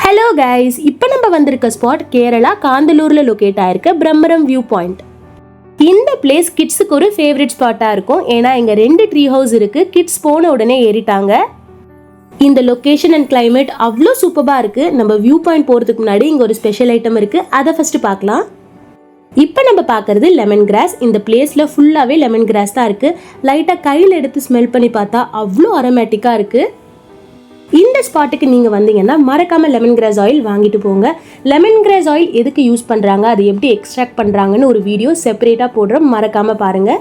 Hello guys, இப்போ நம்ம வந்திருக்க ஸ்பாட் கேரளா காந்தலூரில் லொக்கேட் ஆயிருக்க பிரம்மரம் வியூ பாயிண்ட். இந்த பிளேஸ் கிட்ஸுக்கு ஒரு ஃபேவரட் ஸ்பாட்டாக இருக்கும். ஏன்னா இங்கே 2 ட்ரீ ஹவுஸ் இருக்குது. கிட்ஸ் போன உடனே ஏறிட்டாங்க. இந்த லொக்கேஷன் அண்ட் கிளைமேட் அவ்வளோ சூப்பராக இருக்குது. நம்ம வியூ பாயிண்ட் போகிறதுக்கு முன்னாடி இங்கே ஒரு ஸ்பெஷல் ஐட்டம் இருக்குது. அதை ஃபஸ்ட்டு பார்க்கலாம். இப்போ நம்ம பார்க்குறது லெமன் கிராஸ். இந்த பிளேஸில் ஃபுல்லாகவே லெமன் கிராஸ் தான் இருக்குது. லைட்டாக கையில் எடுத்து ஸ்மெல் பண்ணி பார்த்தா அவ்வளோ அரோமேட்டிக்காக இருக்குது. இந்த ஸ்பாட்டுக்கு நீங்கள் வந்தீங்கன்னா மறக்காமல் லெமன் கிராஸ் ஆயில் வாங்கிட்டு போங்க. லெமன் கிராஸ் ஆயில் எதுக்கு யூஸ் பண்ணுறாங்க, அது எப்படி எக்ஸ்ட்ராக்ட் பண்ணுறாங்கன்னு ஒரு வீடியோ செப்பரேட்டாக போடுறோம், மறக்காமல் பாருங்கள்.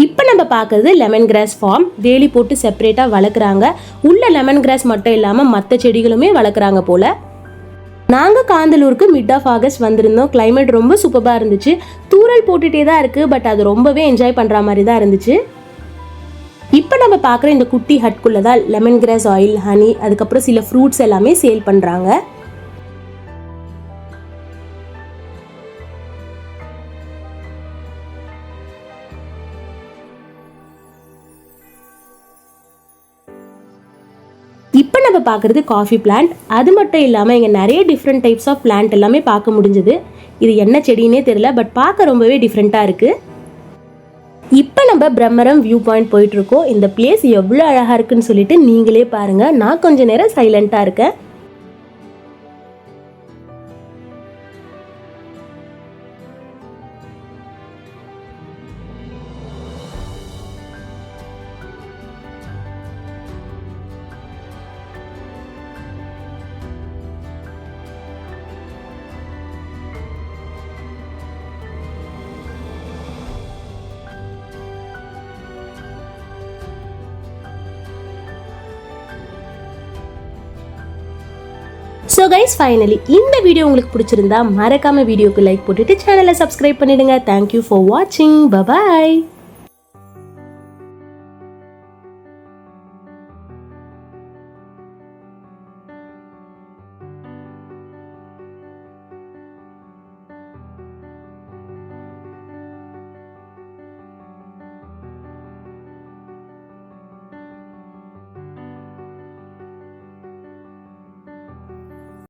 இப்போ நம்ம பார்க்குறது லெமன் கிராஸ் ஃபார்ம். வேலி போட்டு செப்பரேட்டாக வளர்க்குறாங்க. உள்ள லெமன் கிராஸ் மட்டும் இல்லாமல் மற்ற செடிகளுமே வளர்க்குறாங்க போல். நாங்கள் காந்தலூருக்கு மிட் ஆஃப் ஆகஸ்ட் வந்திருந்தோம். கிளைமேட் ரொம்ப சூப்பராக இருந்துச்சு. தூறல் போட்டுகிட்டே தான் இருக்குது, பட் அது ரொம்பவே என்ஜாய் பண்ணுற மாதிரி தான் இருந்துச்சு. இப்போ நம்ம பார்க்குற இந்த குட்டி ஹட்குள்ளே தான் லெமன் கிராஸ் ஆயில், ஹனி, அதுக்கப்புறம் சில ஃப்ரூட்ஸ் எல்லாமே சேல் பண்ணுறாங்க. இப்போ நம்ம பார்க்குறது காஃபி பிளான்ட். அது மட்டும் இல்லாமல் இங்கே நிறைய டிஃப்ரெண்ட் டைப்ஸ் ஆஃப் பிளான்ட் எல்லாமே பார்க்க முடிஞ்சுது. இது என்ன செடினே தெரியல, பட் பார்க்க ரொம்பவே டிஃப்ரெண்ட்டாக இருக்குது. இப்போ நம்ம பிரம்மரம் வியூ பாயிண்ட் போயிட்டுருக்கோம். இந்த பிளேஸ் எவ்வளோ அழகாக இருக்குன்னு சொல்லிட்டு நீங்களே பாருங்கள். நான் கொஞ்சம் நேரம் சைலண்ட்டாக இருக்கேன். ஸோ கைஸ், ஃபைனலி இந்த வீடியோ உங்களுக்கு பிடிச்சிருந்தா மறக்காம வீடியோக்கு லைக் போட்டுட்டு சேனலை சப்ஸ்கிரைப் பண்ணிடுங்க. தேங்க்யூ ஃபார் வாட்சிங். பபாய்.